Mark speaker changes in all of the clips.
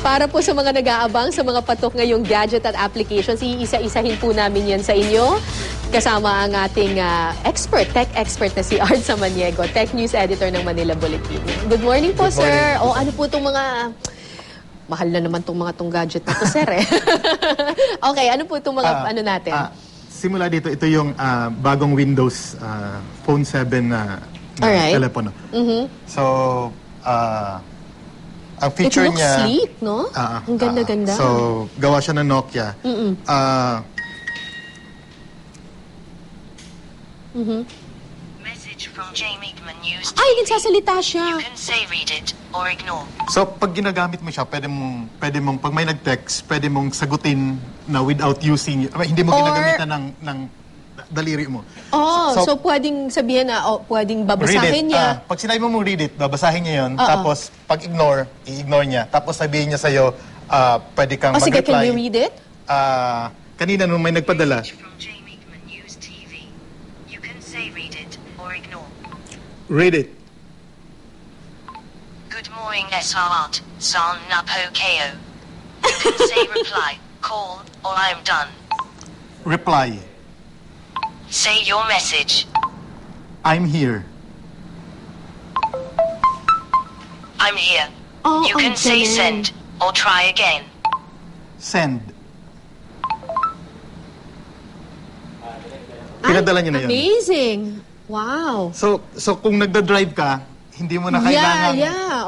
Speaker 1: Para po sa mga nag-aabang sa mga patok ngayong gadget at applications, iisa-isahin po namin yan sa inyo. Kasama ang ating tech expert na si Art Samaniego, Tech News Editor ng Manila Bulletin. Good morning po,
Speaker 2: Good morning.
Speaker 1: sir. O ano po itong mga... Mahal na naman itong gadget na to, sir. Okay, ano po itong mga natin?
Speaker 2: Simula dito, ito yung bagong Windows Phone 7 na telepono. So, ang feature
Speaker 1: It looks
Speaker 2: niya...
Speaker 1: sleek, no? Ang ganda-ganda.
Speaker 2: So, gawa siya ng Nokia.
Speaker 3: Message from Jamie News.
Speaker 1: Ay, nagsasalita siya.
Speaker 3: You can say read it or ignore.
Speaker 2: So, pag ginagamit mo siya, pwede mong pag may nag-text, pwede mong sagutin na without using... hindi mo ginagamitan ng daliri mo.
Speaker 1: So pwedeng sabihin na, pwedeng babasahin niya.
Speaker 2: Pag sinabi mo read it, babasahin niya yun. Tapos, pag ignore, i-ignore niya. Tapos sabihin niya sa'yo, pwede kang mag-reply.
Speaker 1: Sige, can we read it?
Speaker 2: Kanina nung may nagpadala.
Speaker 3: Message from Jamie News TV. You can say read it or ignore.
Speaker 2: Read it.
Speaker 3: Good morning, SR. San Napo KO. You can say reply, call, or I'm done.
Speaker 2: Reply.
Speaker 3: Say your message.
Speaker 2: I'm here.
Speaker 3: I'm here.
Speaker 1: Oh,
Speaker 3: You can
Speaker 1: ang
Speaker 3: say
Speaker 1: galing.
Speaker 3: send or try again.
Speaker 2: Send. Pinadala niyo na yun.
Speaker 1: Amazing. Wow.
Speaker 2: So kung nagda-drive ka, hindi mo na kailangan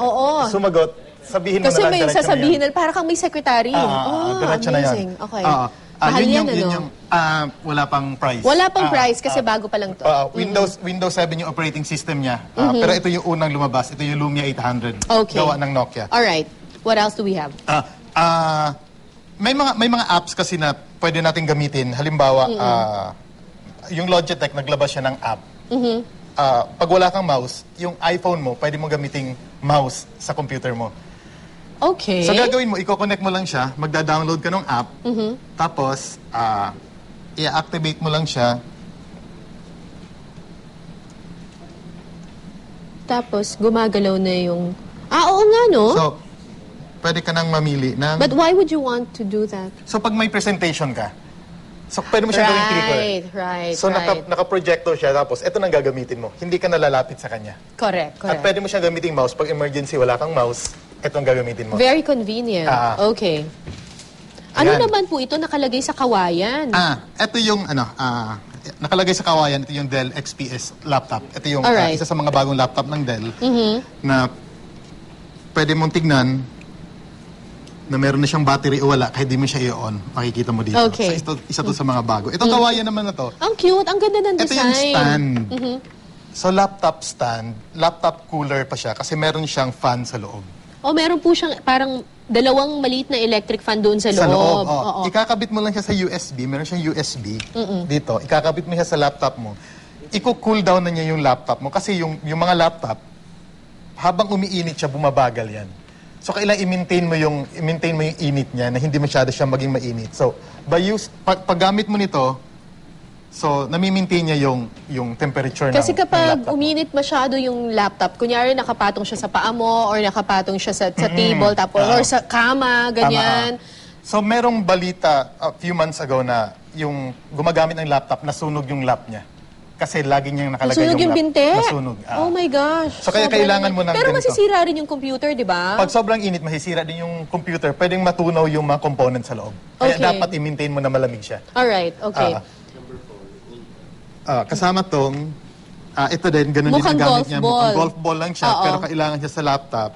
Speaker 1: oo.
Speaker 2: sumagot. Sabihin mo
Speaker 1: Kasi
Speaker 2: na lang
Speaker 1: may
Speaker 2: diretso
Speaker 1: sasabihin
Speaker 2: na yan.
Speaker 1: na parang kang may secretary.
Speaker 2: Diretso na yan.
Speaker 1: Amazing. Okay.
Speaker 2: Mahal
Speaker 1: yan,
Speaker 2: yun
Speaker 1: ano?
Speaker 2: yung wala pang price.
Speaker 1: Wala pang price kasi bago pa lang to.
Speaker 2: Windows 7 yung operating system niya. Pero ito yung unang lumabas. Ito yung Lumia 800.
Speaker 1: Okay.
Speaker 2: Gawa ng Nokia.
Speaker 1: Alright. What else do we have?
Speaker 2: May mga apps kasi na pwede natin gamitin. Halimbawa, yung Logitech, naglabas siya ng app. Pag wala kang mouse, yung iPhone mo, pwede mo gamiting mouse sa computer mo.
Speaker 1: Okay.
Speaker 2: So gagawin mo, i-connect mo lang siya, magda-download ka ng app, tapos i-activate mo lang siya.
Speaker 1: Tapos gumagalaw na yung... oo nga, no?
Speaker 2: So, pwede ka nang mamili ng...
Speaker 1: But why would you want to do that?
Speaker 2: So pag may presentation ka, so pwede mo siya gawing clicker.
Speaker 1: Right.
Speaker 2: So naka-projector siya, tapos ito nang gagamitin mo. Hindi ka nalalapit sa kanya.
Speaker 1: Correct.
Speaker 2: At pwede mo siya gamiting mouse. Pag emergency, wala kang mouse, ito ang gagamitin mo.
Speaker 1: Very convenient. Okay. Ano naman po ito nakalagay sa kawayan?
Speaker 2: Ito yung nakalagay sa kawayan, ito yung Dell XPS laptop. Ito yung isa sa mga bagong laptop ng Dell na pwede mong tignan na meron na siyang battery o wala, kahit di mo siya i-on, makikita mo dito.
Speaker 1: Okay.
Speaker 2: So, isa to sa mga bago. Itong kawayan naman na to.
Speaker 1: Ang cute, ang ganda ng
Speaker 2: Ito
Speaker 1: design.
Speaker 2: yung stand. So, laptop stand, laptop cooler pa siya kasi meron siyang fan sa loob.
Speaker 1: Meron po siyang parang dalawang maliit na electric fan doon sa loob.
Speaker 2: Sa loob,
Speaker 1: Oo.
Speaker 2: Ikakabit mo lang siya sa USB. Meron siyang USB dito. Ikakabit mo siya sa laptop mo. Iko-cool down na niya yung laptop mo kasi yung mga laptop, habang umiinit siya, bumabagal yan. So, kailangan i-maintain mo yung init niya na hindi masyado siya maging mainit. So, paggamit mo nito, so, nami-maintain niya yung temperature
Speaker 1: Kasi
Speaker 2: ng
Speaker 1: kapag
Speaker 2: laptop.
Speaker 1: uminit masyado yung laptop, kunyari nakapatong siya sa paa mo or nakapatong siya sa table tapos or sa kama, ganyan.
Speaker 2: So, merong balita a few months ago na yung gumagamit ng laptop, nasunog yung lap niya. Kasi lagi niyang nakalagay
Speaker 1: Nasunog yung
Speaker 2: lap.
Speaker 1: binte?
Speaker 2: Nasunog.
Speaker 1: Oh my gosh.
Speaker 2: So, kaya kailangan mo ng
Speaker 1: Pero
Speaker 2: ganito.
Speaker 1: masisira rin yung computer, di ba?
Speaker 2: Pag sobrang init, masisira din yung computer. Pwedeng matunaw yung mga components sa loob. Kaya
Speaker 1: Okay.
Speaker 2: dapat i-maintain mo na malamig siya.
Speaker 1: Alright, okay.
Speaker 2: Kasama tong, ito din, ganun
Speaker 1: Mukhang
Speaker 2: din ang gamit
Speaker 1: golf
Speaker 2: niya.
Speaker 1: ball.
Speaker 2: Mukhang golf ball lang siya,
Speaker 1: Oo.
Speaker 2: pero kailangan siya sa laptop.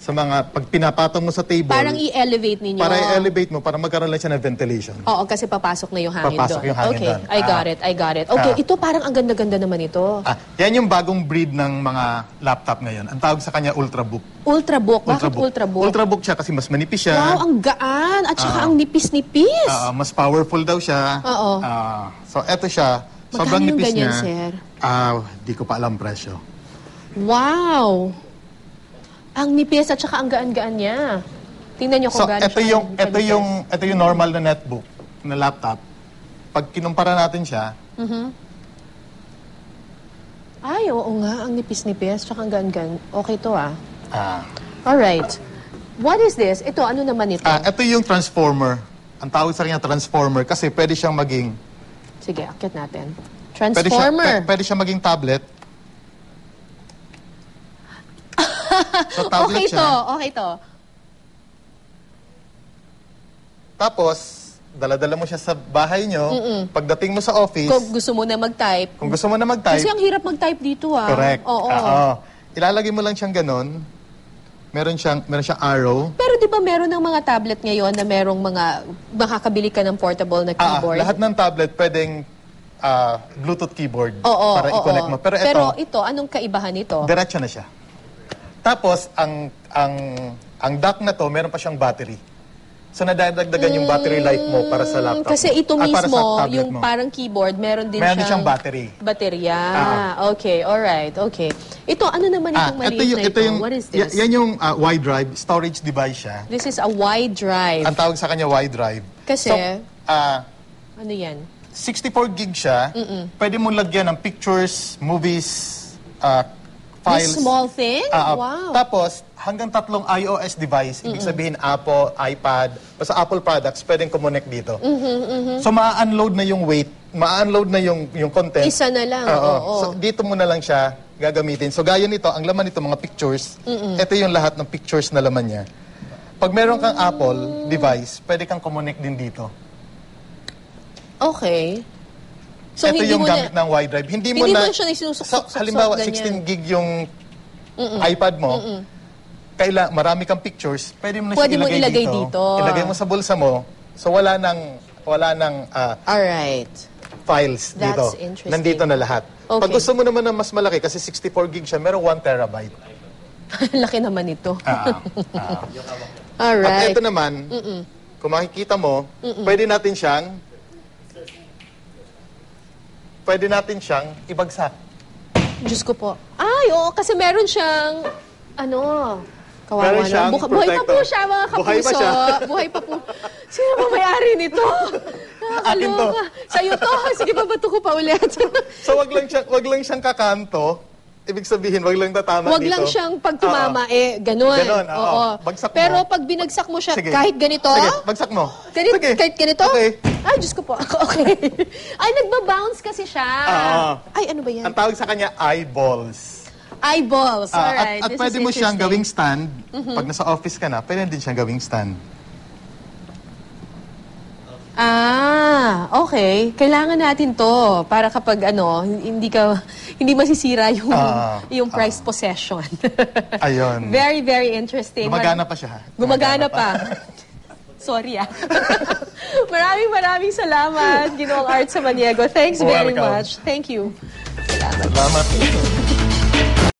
Speaker 2: Sa mga, pag pinapatong mo sa table,
Speaker 1: Parang i-elevate ninyo.
Speaker 2: para i-elevate mo, para magkaroon lang siya ng ventilation.
Speaker 1: Oo, kasi papasok na yung hangin
Speaker 2: Papasok
Speaker 1: doon.
Speaker 2: yung hangin
Speaker 1: okay,
Speaker 2: doon.
Speaker 1: I got it. Okay, ito parang ang ganda-ganda naman ito.
Speaker 2: Yan yung bagong breed ng mga laptop ngayon. Ang tawag sa kanya Ultrabook.
Speaker 1: Ultrabook. Bakit Ultrabook?
Speaker 2: Ultrabook siya kasi mas manipis siya.
Speaker 1: Wow, ang gaan. At saka ang nipis-nipis.
Speaker 2: Mas powerful daw siya.
Speaker 1: Oo.
Speaker 2: So, eto siya. Sobrang
Speaker 1: Magkano yung
Speaker 2: nipis
Speaker 1: ganyan,
Speaker 2: niya.
Speaker 1: sir?
Speaker 2: Di ko pa alam presyo.
Speaker 1: Wow. Ang nipis at saka ang gaan-gaan niya. Tingnan niyo kung
Speaker 2: So,
Speaker 1: gaano
Speaker 2: ito
Speaker 1: siya
Speaker 2: ito yung normal na netbook, na laptop. Pag kinumpara natin siya,
Speaker 1: Ay, oo nga. Ang nipis-nipis. Tsaka ang gaan-gaan. Okay to
Speaker 2: ah,
Speaker 1: Alright. What is this? Ito, ano naman ito?
Speaker 2: Ito yung transformer. Ang tawag sa kanya transformer kasi pwede siyang maging
Speaker 1: Sige, akit natin.
Speaker 2: pwede
Speaker 1: Transformer.
Speaker 2: pwede siyang maging tablet. So tablet
Speaker 1: Okay to,
Speaker 2: siya.
Speaker 1: okay to.
Speaker 2: Tapos dala-dala mo siya sa bahay nyo. Pagdating mo sa office,
Speaker 1: Kung gusto mo na mag-type.
Speaker 2: kung gusto mo na mag-type,
Speaker 1: Kasi ang hirap mag-type dito ah.
Speaker 2: correct.
Speaker 1: Oo.
Speaker 2: Ilalagay mo lang siyang ganun. Meron siyang arrow.
Speaker 1: Pero di ba meron ng mga tablet ngayon na merong mga, makakabili ka ng portable na keyboard?
Speaker 2: Lahat ng tablet pwedeng Bluetooth keyboard
Speaker 1: Oo,
Speaker 2: para i-connect mo. Pero
Speaker 1: ito, anong kaibahan nito?
Speaker 2: diretso na siya. Tapos, ang dock na to, meron pa siyang battery. So, nadadagdagan yung battery life mo para sa laptop
Speaker 1: Kasi
Speaker 2: mo.
Speaker 1: ito
Speaker 2: Para
Speaker 1: mismo,
Speaker 2: sa tablet
Speaker 1: yung
Speaker 2: mo.
Speaker 1: parang keyboard, meron din
Speaker 2: Meron siyang battery.
Speaker 1: Baterya. Okay, alright, okay. Ito, ano naman itong maliit na ito? What is this?
Speaker 2: Yan yung Y drive, storage device siya.
Speaker 1: This is a wide drive.
Speaker 2: Ang tawag sa kanya Y drive.
Speaker 1: Kasi,
Speaker 2: So,
Speaker 1: ano yan?
Speaker 2: 64 gig siya. Pwede mo lagyan ng pictures, movies, files.
Speaker 1: This small thing?
Speaker 2: Ah,
Speaker 1: Wow.
Speaker 2: Tapos, hanggang 3 iOS device, ibig sabihin Apple, iPad, basta Apple products, pwedeng connect dito. So, ma-unload na yung weight, ma-unload na yung content.
Speaker 1: Isa na lang,
Speaker 2: Oo.
Speaker 1: oo.
Speaker 2: So, dito mo na lang siya gagamitin. So, gaya nito, ang laman nito, mga pictures, ito yung lahat ng pictures na laman niya. Pag meron kang Apple device, pwede kang connect din dito.
Speaker 1: Okay. So,
Speaker 2: ito
Speaker 1: hindi
Speaker 2: yung
Speaker 1: mo
Speaker 2: gamit
Speaker 1: na,
Speaker 2: ng Y drive. Hindi mo
Speaker 1: hindi
Speaker 2: na,
Speaker 1: mo siya isinusuksok-suksok,
Speaker 2: halimbawa,
Speaker 1: ganyan.
Speaker 2: 16 gig yung iPad mo, marami kang pictures, pwede mo na
Speaker 1: Pwede
Speaker 2: siya
Speaker 1: mo
Speaker 2: ilagay
Speaker 1: ilagay
Speaker 2: dito.
Speaker 1: dito.
Speaker 2: Ilagay mo sa bulsa mo, so wala nang
Speaker 1: Alright.
Speaker 2: files
Speaker 1: That's
Speaker 2: dito.
Speaker 1: interesting.
Speaker 2: Nandito na lahat.
Speaker 1: Okay.
Speaker 2: Pag gusto mo naman ng mas malaki, kasi 64 gig siya, meron 1 terabyte.
Speaker 1: Laki naman ito.
Speaker 2: At
Speaker 1: Alright.
Speaker 2: ito naman, kung makikita mo, pwede natin siyang ibagsak.
Speaker 1: Diyos ko po. Ay, oo, kasi meron siyang, kawawa
Speaker 2: Meron
Speaker 1: na.
Speaker 2: siyang
Speaker 1: Buhay pa po
Speaker 2: protector.
Speaker 1: siya, mga kapuso.
Speaker 2: Buhay pa siya.
Speaker 1: Buhay pa po. Sino ba may-ari nito?
Speaker 2: Akin to.
Speaker 1: Nakakaloka. Sa'yo to. Sige, babato ko pa ulit.
Speaker 2: So wag lang siyang kakanto. Ibig sabihin, wag lang tatama
Speaker 1: Huwag
Speaker 2: dito.
Speaker 1: lang siyang pag tumama, ganun.
Speaker 2: Ganon, oo. Bagsak mo.
Speaker 1: Pero pag binagsak mo siya,
Speaker 2: Sige.
Speaker 1: kahit ganito,
Speaker 2: Sige, bagsak mo. Sige.
Speaker 1: kahit ganito?
Speaker 2: Okay.
Speaker 1: Ay, Diyos ko po. Okay. Ay, nagbabounce kasi siya. Ay, ano ba yan?
Speaker 2: Ang tawag sa kanya, eyeballs.
Speaker 1: Eyeballs. Alright.
Speaker 2: At
Speaker 1: This
Speaker 2: pwede
Speaker 1: is
Speaker 2: mo siyang
Speaker 1: interesting.
Speaker 2: gawing stand. Pag nasa office ka na, pwede din siyang gawing stand.
Speaker 1: Okay. Kailangan natin to para kapag hindi masisira yung prized possession.
Speaker 2: Ayun.
Speaker 1: Very, very interesting.
Speaker 2: Gumagana pa siya, ha?
Speaker 1: Gumagana pa. Sorry Maraming salamat, Ginoong Art Samaniego. Thanks very
Speaker 2: Welcome.
Speaker 1: much. Thank you.
Speaker 2: Salamat.